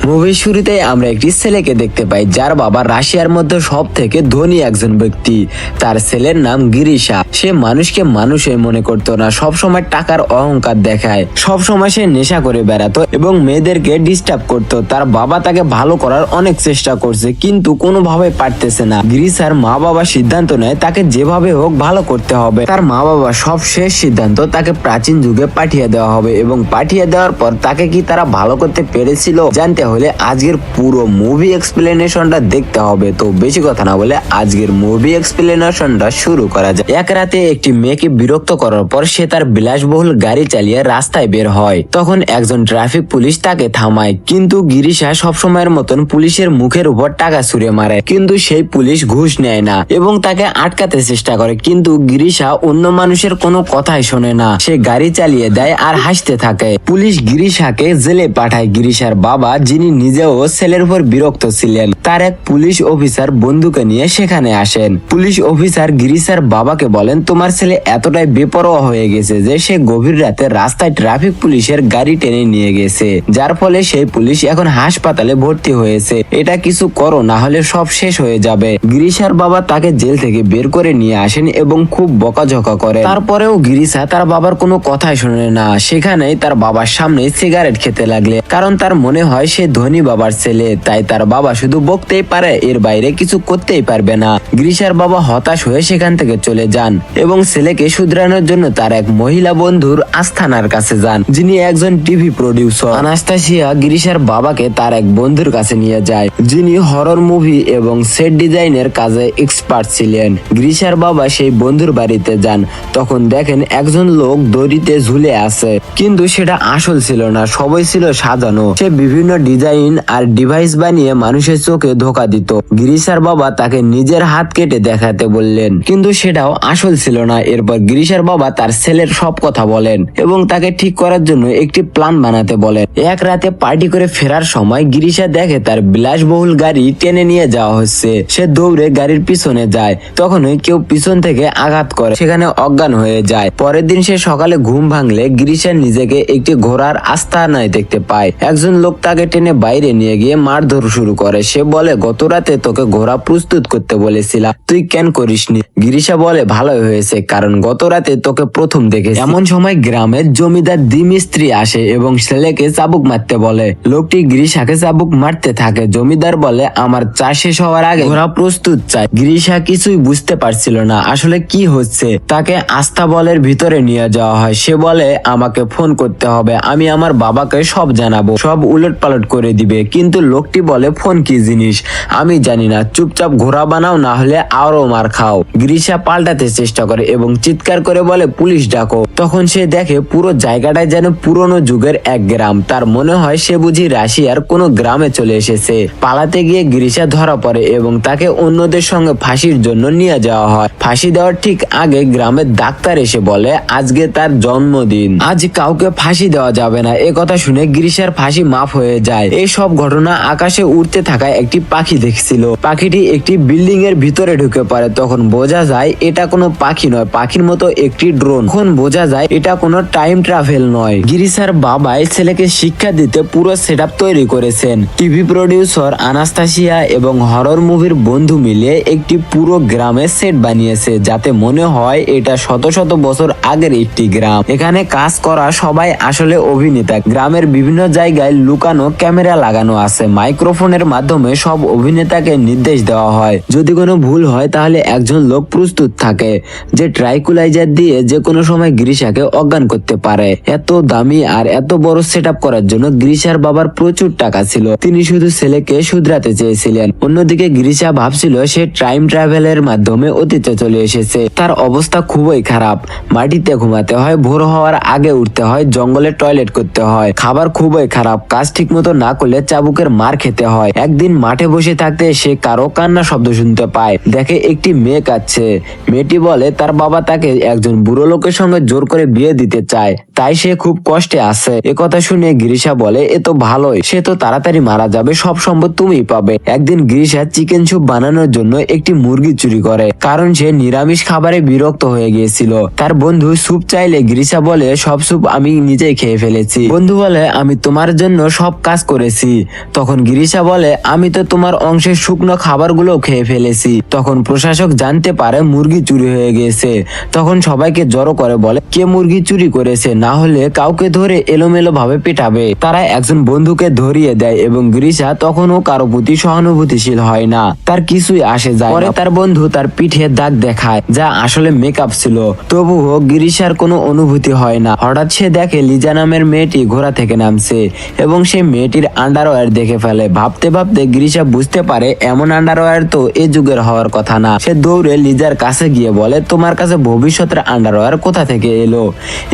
মুভির শুরুতেই আমরা একটি ছেলেকে দেখতে পাই যার বাবা রাশিয়ার মধ্যে সব থেকে ধনী একজন ব্যক্তি। তার ছেলের নাম গিরিশা। সে মানুষকে মানুষই মনে করতো না, সব সময় টাকার অহংকার দেখায়, সব সময় সে নেশা করে বেড়াতো এবং মেয়েদেরকে ডিস্টার্ব করতো। তার বাবা তাকে ভালো করার অনেক চেষ্টা করছে কিন্তু কোনোভাবে পারতেছে না। গিরিশার মা বাবা সিদ্ধান্ত নেয় তাকে যেভাবে হোক ভালো করতে হবে। তার মা বাবা সব শেষ সিদ্ধান্ত তাকে প্রাচীন যুগে পাঠিয়ে দেওয়া হবে এবং পাঠিয়ে দেওয়ার পর তাকে কি তারা ভালো করতে পেরেছিল জানতে হলে আজকের পুরো মুভি এক্সপ্লেনেশনটা দেখতে হবে। তো বেশি কথা না বলে আজকের মুভি এক্সপ্লেনেশনটা শুরু করা যায়। এক রাতে একটি মেয়েকে বিরক্ত করার পর সে তার বিলাসবহুল গাড়ি চালিয়ে রাস্তায় বের হয়। তখন একজন ট্রাফিক পুলিশ তাকে থামায় কিন্তু গিরিশা সবসময়ের মতন পুলিশের মুখের উপর টাকা ছুঁড়ে মারে, কিন্তু সেই পুলিশ ঘুষ নেয় না এবং তাকে আটকাতে চেষ্টা করে। কিন্তু গিরিশা অন্য মানুষের কোনো কথাই শোনে না, সে গাড়ি চালিয়ে দেয় আর হাসতে থাকে। পুলিশ গিরিশাকে জেলে পাঠায়। গিরিশার বাবা, যিনি নিজেও ছেলের উপর বিরক্ত ছিলেন, তার এক পুলিশ অফিসার বন্ধুকে নিয়ে সেখানে আসেন। পুলিশ অফিসার গিরিশার বাবাকে বলেন, তোমার ছেলে এতটাই বেপরোয়া হয়ে গেছে যে সে গভীর রাতে রাস্তায় ট্রাফিক পুলিশের গাড়ি টেনে নিয়ে গেছে, যার ফলে সেই পুলিশ এখন হাসপাতালে ভর্তি হয়েছে। এটা কিছু করো, না হলে সব শেষ হয়ে যাবে। গিরিশার বাবা তাকে জেল থেকে বের করে নিয়ে আসেন এবং খুব বকাঝকা করে। তারপরেও গিরিশা তার বাবার কোনো কথাই শোনে না। সেখানেই তার বাবার সামনে সিগারেট খেতে লাগলে, কারণ তার মনে হয় সে ধনী বাবার ছেলে, তাই তার বাবা শুধু বকতেই পারে, এর বাইরে কিছু করতেই পারবে না। গিরিশার বাবা হতাশ হয়ে সেখান থেকে চলে যান এবং ছেলেকে শুধরানোর জন্য তার এক মহিলা বন্ধুর আস্থানার কাছে যান, যিনি একজন টিভি প্রডিউসার। আনাস্তাসিয়া গিরিশার বাবাকে তার এক বন্ধুর কাছে নিয়ে যায়, যিনি হরর মুভি এবং সেট ডিজাইনের কাজে এক্সপার্ট ছিলেন। গিরিশার বাবা সেই বন্ধুর বাড়িতে যান, তখন দেখেন একজন লোক দড়িতে ঝুলে আছে, কিন্তু সেটা আসল ছিল না, সবই ছিল সাজানো। সে বিভিন্ন ডিজাইন আর ডিভাইস বানিয়ে মানুষের চোখে ধোকা দিত। গিরিশার বাবা তাকে নিজের হাত কেটে দেখাতে বললেন, কিন্তু সেটাও আসল ছিল না। এরপর গিরিশার বাবা তার ছেলের সব কথা বলেন এবং তাকে ঠিক করার জন্য একটি প্ল্যান বানাতে বলেন। এক রাতে পার্টি করে ফেরার সময় গিরিশা দেখে তার বিলাসবহুল গাড়ি টেনে নিয়ে যাওয়া হচ্ছে। সে দৌড়ে গাড়ির পিছনে যায়, তখনই কেউ পিছন থেকে আঘাত করে, সেখানে অজ্ঞান হয়ে যায়। পরের দিন সে সকালে ঘুম ভাঙলে গিরিশা নিজেকে একটি ঘোড়ার আস্তানায় দেখতে পায়। একজন লোক তাকে টেনে বাইরে নিয়ে গিয়ে মারধর শুরু করে। সে বলে, গত রাতে তোকে ঘোড়া প্রস্তুত করতে বলেছিলাম, তুই কেন করিসনি? গিরিশা বলে, ভালোই হয়েছে, কারণ গত রাতে তোকে প্রথম দেখেছি। এমন সময় গ্রামের জমিদার দ্বিমিস্ত্রি আসে এবং ছেলেকে চাবুক মারতে বলে। লোকটি গিরিশাকে চাবুক মারতে থাকে। জমিদার বলে, আমার চা শেষ হওয়ার আগে ঘোড়া প্রস্তুত চাই। গিরিশা কিছুই বুঝতে পারছিল না আসলে কি হচ্ছে। তাকে আস্তাবলের ভিতরে নিয়ে যাওয়া হয়। সে বলে, আমাকে ফোন করতে হবে, আমি আমার বাবাকে সব জানাবো, সব উলট পালট করে দিবে। কিন্তু লোকটি বলে, ফোন কি জিনিস আমি জানি না, চুপচাপ ঘোড়া বানাও, না হলে আরো মার খাও। গিরিশা পাল্টাতে চেষ্টা করে এবং চিৎকার করে বলে, পুলিশ ডাকো। তখন সে দেখে পুরো জায়গাটায় যেন পুরনো যুগের এক গ্রাম। তার মনে হয় সে বুঝি রাশিয়ার কোনো গ্রামে চলে এসেছে। পালাতে গিয়ে গিরিশা ধরা পড়ে এবং তাকে অন্যদের সঙ্গে ফাঁসির জন্য নিয়ে যাওয়া হয়। ফাঁসি দেওয়ার ঠিক আগে গ্রামের ডাক্তার এসে বলে, আজকে তার জন্মদিন, আজ কাউকে ফাঁসি দেওয়া যাবে না। এ কথা শুনে গিরিশার ফাঁসি মাফ হয়ে যায়। এই সব ঘটনা আকাশে উড়তে থাকা একটি পাখি দেখছিল। পাখিটি একটি বিল্ডিং এর ভিতরে ঢুকে পড়ে। তখন বোঝা যায় এটা কোনো পাখি নয়, পাখির মতো একটি ড্রোন। তখন বোঝা যায় এটা কোনো টাইম ট্রাভেল নয়। গিরিশার বাবাই ছেলেকে শিক্ষা দিতে পুরো সেটআপ তৈরি করেছেন। টিভি প্রডিউসার আনাস্তাসিয়া এবং হরর মুভির বন্ধু মিলে একটি পুরো গ্রামের সেট বানিয়েছে, যাতে মনে হয় এটা শত শত বছর আগের একটি গ্রাম। এখানে কাজ করা সবাই আসলে অভিনেতা। গ্রামের বিভিন্ন জায়গায় লুকানো ক্যামেরা লাগানো আছে। মাইক্রোফোনের মাধ্যমে সব অভিনেতাকে নির্দেশ দেওয়া হয়। যদি কোনো ভুল হয় তাহলে একজন লোক প্রস্তুত থাকে যে ট্রাইকুলাইজার দিয়ে যে কোনো সময় গিরিশাকে অজ্ঞান করতে পারে। এত দামি আর এত বড় সেটআপ করার জন্য গিরিশার বাবার প্রচুর টাকা ছিল। তিনি শুধু ছেলেকে শুধরাতে চেয়েছিলেন। অন্যদিকে গিরিশা ভাবছিল সে টাইম ট্রাভেলের মাধ্যমে অতীতে চলে এসেছে। তার অবস্থা খুবই খারাপ। মাটিতে ঘুমাতে হয়, ভোর হওয়ার আগে উঠতে হয়, জঙ্গলে টয়লেট করতে হয়, খাবার খুবই খারাপ, কাজ ঠিক মতো না করলে চাবুকের মার খেতে হয়। একদিন মাঠে বসে থাকতে সে কারো কান্না শব্দ শুনতে পায়। দেখে একটি মেয়ে কাঁদছে। মেয়েটি বলে তার বাবা তাকে একজন বুড়ো লোকের সঙ্গে জোর করে বিয়ে দিতে চায়, তাই সে খুব কষ্টে আছে। একথা শুনে গিরিশা বলে, এ তো ভালোই, সে তো তাড়াতাড়ি মারা যাবে, সব সম্পদ তুমিই পাবে। একদিন গিরিশা চিকেন স্যুপ বানানোর জন্য একটি মুরগি চুরি করে, কারণ সে নিরামিষ খাবারে বিরক্ত হয়ে গিয়েছিল। তার বন্ধু স্যুপ চাইলে গিরিশা বলে, সব স্যুপ আমি নিজেই খেয়ে ফেলেছি। বন্ধু বলে, আমি তোমার জন্য সব কাজ করেছি। তখন গিরিশা বলে, আমি তো তোমার অংশের শুকনো খাবারগুলো খেয়ে ফেলেছি। তখন প্রশাসক জানতে পারে মুরগি চুরি হয়ে গেছে। তখন সবাইকে জড়ো করে বলে, কে মুরগি চুরি করেছে, না হলে কাউকে ধরে এলোমেলো ভাবে পেটাবে। তারা একজন বন্ধুকে ধরিয়ে দেয় এবং গিরিশা তখনও কারো প্রতি সহানুভূতিশীল হয় না, তার কিছুই আসে যায় না। পরে তার বন্ধু তার পিঠে দাগ দেখায়, যা আসলে মেকআপ ছিল। তবুও গিরিশার কোনো অনুভূতি হয় না। হঠাৎ সে দেখে লিজা নামের মেয়েটি ঘোড়া থেকে নামছে এবং সে মেয়েটির আন্ডারওয়্যার দেখে ফেলে। ভাবতে ভাবতে গিরিশা বুঝতে পারে এমন আন্ডারওয়্যার তো এ যুগের হওয়ার কথা না। সে দৌড়ে লিজার কাছে গিয়ে বলে, তোমার কাছে ভবিষ্যতের আন্ডারওয়্যার কোথা থেকে এলো?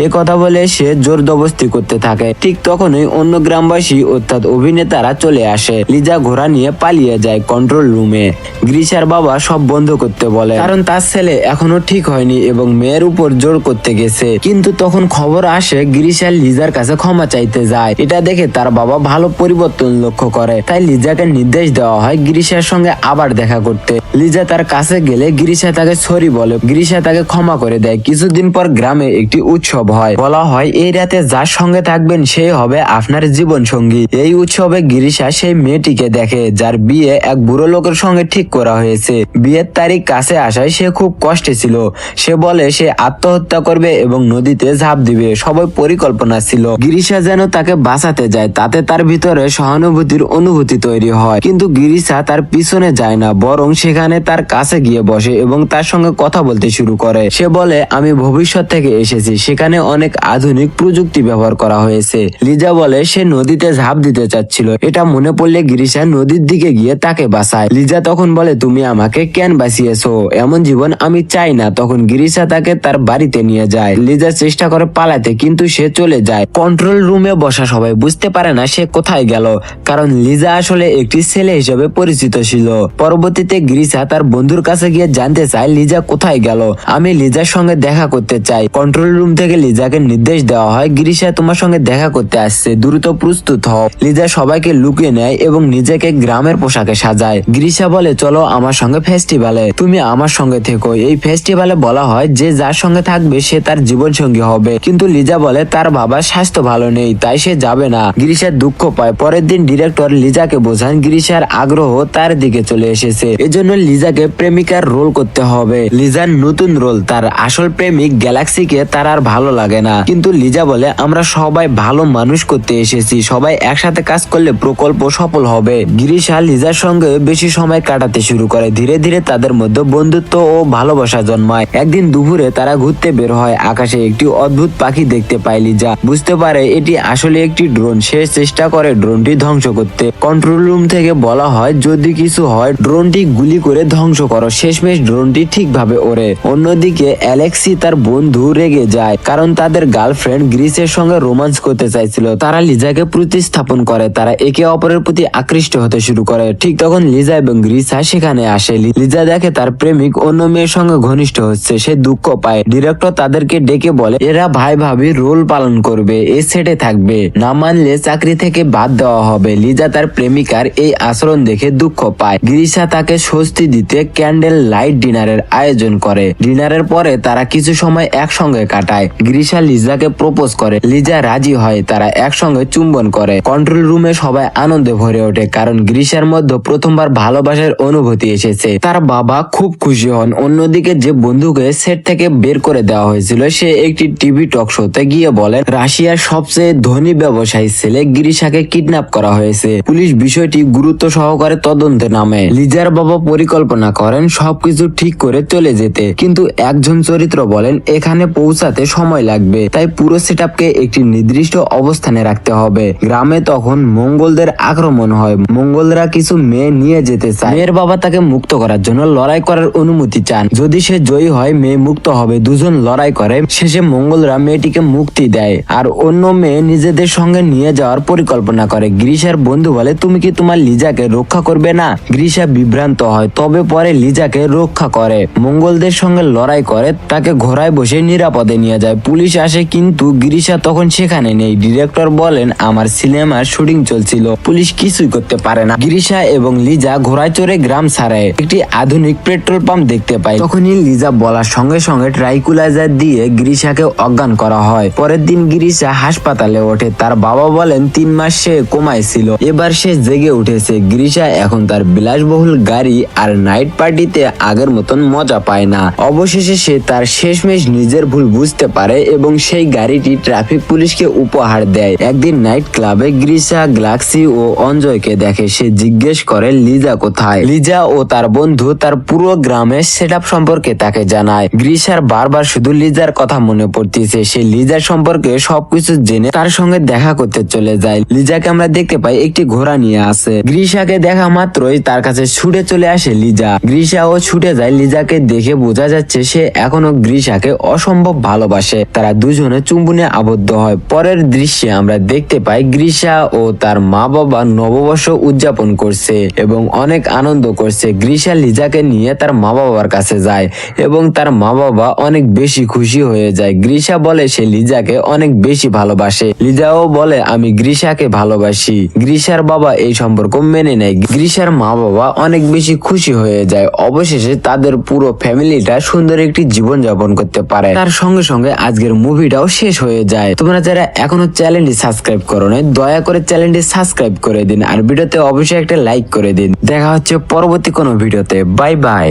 এ কথা বলে সে জোর জবরদস্তি করতে থাকে। ঠিক তখনই অন্য গ্রামবাসী অর্থাৎ অভিনেতারা চলে আসে। লিজা ঘোড়া নিয়ে পালিয়ে যায় কন্ট্রোল রুমে। গিরিশার বাবা সব বন্ধ করতে বলে, কারণ তার ছেলে এখনো ঠিক হয়নি এবং মেয়ের উপর জোর করতে গেছে। কিন্তু তখন খবর আসে গিরিশা লিজার কাছে ক্ষমা চাইতে যায়। এটা দেখে তার বাবা ভালো পরিবর্তন লক্ষ্য করে, তাই লিজাকে নির্দেশ দেওয়া হয় গিরিশার সঙ্গে আবার দেখা করতে। লিজা তার কাছে গেলে গিরিশা তাকে সরি বলে, গিরিশা তাকে ক্ষমা করে দেয়। কিছুদিন পর গ্রামে একটি উৎসব হয়। বলা হয় এই রাতে যার সঙ্গে থাকবেন সেই হবে আপনার জীবন সঙ্গী। এই উৎসবে গিরিশা সেই মেয়েটিকে দেখে যার বিয়ে এক বুড়ো লোকের সঙ্গে ঠিক করা হয়েছে। বিয়ের তারিখ কাছে আসায় সে খুব কষ্টে ছিল। সে বলে সে আত্মহত্যা করবে এবং নদীতে ঝাঁপ দিবে। সবাই পরিকল্পনা ছিল গিরিশা যেন তাকে বাঁচাতে যায়, তাতে তার ভিতরে সহানুভূতির অনুভূতি তৈরি হয়। কিন্তু গিরিশা তার পিছনে যায় না, বরং সেখানে তার কাছে গিয়ে বসে এবং তার সঙ্গে কথা বলতে শুরু করে। সে বলে, আমি ভবিষ্যৎ থেকে এসেছি, সেখানে অনেক আধুনিক প্রযুক্তি ব্যবহার করা হয়েছে। লিজা বলে সে নদীতে ঝাঁপ দিতে চাচ্ছিল। এটা মনে পড়লে গিরিশা নদীর দিকে গিয়ে তাকে বাঁচায়। লিজা তখন বলে, তুমি আমাকে কেন বাঁচিয়েছো? এমন জীবন আমি চাই না। তখন গিরিশা তাকে তার বাড়িতে নিয়ে যায়। লিজা চেষ্টা করে পালাতে, কিন্তু সে চলে যায়। কন্ট্রোল রুমে বসা সবাই বুঝতে পারে না সে কোথায় গেল, কারণ লিজা আসলে একটি ছেলে হিসেবে পরিচিত ছিল। পরবর্তীতে গিরিশা তার বন্ধুর কাছে গিয়ে জানতে চায় লিজা কোথায় গেল, আমি লিজার সঙ্গে দেখা করতে চাই। কন্ট্রোল রুম থেকে লিজাকে নির্দেশ দেওয়া হয়, গিরিশা তোমার সঙ্গে দেখা করতে আসছে, দ্রুত প্রস্তুত হও। লিজা সবাইকে লুকিয়ে নেয় এবং নিজেকে গ্রামের পোশাকে সাজায়। গিরিশা বলে, চলো আমার সঙ্গে ফেস্টিভ্যালে, তুমি আমার সঙ্গে থেকো। এই ফেস্টিভ্যালে বলা হয় যে যার সঙ্গে থাকবে সে তার জীবন সঙ্গী হবে। কিন্তু লিজা বলে তার বাবার স্বাস্থ্য ভালো নেই, তাই সে যাবে না। গিরিশার দুঃখ পায়। পরের দিন ডিরেক্টর লিজাকে বোঝান গিরিশার আগ্রহ তার দিকে চলে এসেছে, এজন্য লিজাকে প্রেমিকার রোল করতে হবে। লিজার নতুন রোল, তার আসল প্রেমিক গ্যালাক্সিকে তার আর ভালো লাগে না। কিন্তু লিজা বলে, আমরা সবাই ভালো মানুষ করতে এসেছি, সবাই একসাথে কাজ করলে প্রকল্প সফল হবে। গিরিশা লিজার সঙ্গে বেশি সময় কাটাতে শুরু করে। ধীরে ধীরে তাদের মধ্যে বন্ধুত্ব ও ভালোবাসা জন্মায়। একদিন দুপুরে তারা ঘুরতে বের হয়। আকাশে একটি অদ্ভুত পাখি দেখতে পায় লিজা, বুঝতে পারে এটি আসলে একটি ড্রোন। সে চেষ্টা করে ড্রোনটি ধ্বংস করতে। কন্ট্রোল রুম থেকে বলা হয় যদি কিছু হয় ড্রোনটি গুলি করে ধ্বংস করো। শেষমেশ ড্রোনটি ঠিকভাবে ওড়ে। অন্যদিকে অ্যালেক্সি তার বন্ধু রেগে যায়, কারণ তাদের গার্লফ্রেন্ড গ্রিসের সঙ্গে রোমান্স করতে চাইছিল। তারা লিজাকে প্রতিস্থাপন করে, তারা একে অপরের প্রতি আকৃষ্ট হতে শুরু করে। ঠিক তখন লিজা এবং গ্রিসা সেখানে আসে। লিজা দেখে তার প্রেমিক অন্য মেয়ের সঙ্গে ঘনিষ্ঠ হচ্ছে, সে দুঃখ পায়। ডিরেক্টর তাদেরকে ডেকে বলে এরা ভাই ভাবি রোল পালন করবে, এ সেটে থাকবে, না মানলে চাকরি থেকে বাদ দেওয়া হবে। লিজা তার প্রেমিকার এই আচরণ দেখে দুঃখ পায়। গিরিশা তাকে স্বস্তি দিতে ক্যান্ডেল লাইট ডিনারের আয়োজন করে। ডিনারের পরে তারা কিছু সময় একসঙ্গে কাটায়। গিরিশা লিজাকে প্রপোজ করে, লিজা রাজি হয়, তারা একসঙ্গে চুম্বন করে। কন্ট্রোল রুমে সবাই আনন্দে ভরে ওঠে, কারণ গিরিশার মধ্যে প্রথমবার ভালোবাসার অনুভূতি এসেছে। তার বাবা খুব খুশি হন। অন্যদিকে যে বন্ধুকে সেট থেকে বের করে দেওয়া হয়েছিল সে একটি টিভি টক শোতে গিয়ে বলে রাশিয়ার সবচেয়ে ধনী ব্যবসায়ী ছেলে গিরিশাকে কিডন্যাপ করা হয়েছে। পুলিশ বিষয়টি গুরুত্ব সহকারে তদন্তে নামে। লিজার বাবা পরিকল্পনা করেন সবকিছু ঠিক করে চলে যেতে, কিন্তু একজন চরিত্র বলেন এখানে পৌঁছাতে সময় লাগবে, তাই পুরো সেটআপকে একটি নির্দিষ্ট অবস্থানে রাখতে হবে। গ্রামে তখন মঙ্গলদের আক্রমণ হয়। মঙ্গলরা কিছু মেয়ে নিয়ে যেতে চায়। মেয়ের বাবা তাকে মুক্ত করার জন্য লড়াই করার অনুমতি চান। যদি সে জয়ী হয় মেয়ে মুক্ত হবে। দুজন লড়াই করে, শেষে মঙ্গলরা মেয়েটিকে মুক্তি দেয় আর অন্য মেয়ে নিজেদের সঙ্গে নিয়ে যাওয়ার পরিকল্পনা করে। গ্রিসার বন্ধু বলে তুমি কি তোমার লিজাকে রক্ষা করবে না? গ্রিসা বিভ্রান্ত হয়, তবে পরে লিজাকে রক্ষা করে। মঙ্গলদের সঙ্গে লড়াই করে, তাকে ঘোড়ায় বসে নিরাপদে নিয়ে যায়। পুলিশ আসে, কিন্তু গ্রিসা তখন সেখানে নেই। ডিরেক্টর বলেন আমার সিনেমার শুটিং চলছিল, পুলিশ কিছুই করতে পারে না। গ্রিসা এবং লিজা ঘোড়ায় চড়ে গ্রাম ছাড়ে একটি আধুনিক পেট্রোল পাম্প দেখতে পায়। তখনই লিজা বলার সঙ্গে সঙ্গে ট্রাইকুলাইজার দিয়ে গ্রিসাকে অজ্ঞান করা হয়। পরের দিন গ্রিসা হাসপাতালে ওঠে। তার বাবা বলেন 3 মাস সে সে কোমায় ছিল, এবার সে জেগে উঠেছে। গিরিশা এখন তার বিলাসবহুল গাড়ি আর নাইট পার্টিতে আগের মতন মজা পায় না। অবশেষে সে তার শেষমেশ নিজের ভুল বুঝতে পারে এবং সেই গাড়িটি ট্রাফিক পুলিশকে উপহার দেয়। একদিন নাইট ক্লাবে গিরিশা গ্যালাক্সি ও অঞ্জয়কে দেখে। সে জিজ্ঞেস করে লিজা কোথায়। লিজা ও তার বন্ধু তার পুরো গ্রামের সেটআপ সম্পর্কে তাকে জানায়। গিরিশার বারবার শুধু লিজার কথা মনে পড়তেছে। সে লিজার সম্পর্কে সবকিছু জেনে তার সঙ্গে দেখা করতে চলে যায়। লিজাকে আমরা দেখতে পাই একটি ঘোড়া নিয়ে আসে। গিরিশাকে দেখা মাত্রই তার কাছে ছুটে চলে আসে লিজা। গিরিশাও ছুটে যায়। লিজাকে দেখে বোঝা যাচ্ছে সে এখনো গিরিশাকে অসম্ভব ভালোবাসে। তারা দুজনে চুম্বনে আবদ্ধ হয়। পরের দৃশ্যে আমরা দেখতে পাই গিরিশা ও তার মা বাবা নববর্ষ উদযাপন করছে এবং অনেক আনন্দ করছে। গিরিশা লিজাকে নিয়ে তার মা বাবার কাছে যায় এবং তার মা বাবা অনেক বেশি খুশি হয়ে যায়। গিরিশা বলে সে লিজাকে অনেক বেশি ভালোবাসে। লিজাও বলে আমি গিরিশাকে ভালোবাসি। গিরিশার বাবা এই সম্পর্ক মেনে নেয়। গিরিশার মা বাবা অনেক বেশি খুশি হয়ে যায়। অবশেষে তাদের পুরো ফ্যামিলিটা সুন্দর একটি জীবন যাপন করতে পারে। তার সঙ্গে সঙ্গে আজকের মুভিটাও শেষ হয়ে যায়। তোমরা যারা এখনো চ্যানেলটি সাবস্ক্রাইব করো না, দয়া করে চ্যানেলটি সাবস্ক্রাইব করে দিন আর ভিডিওতে অবশ্যই একটা লাইক করে দিন। দেখা হচ্ছে পরবর্তী কোনো ভিডিওতে। Bye bye.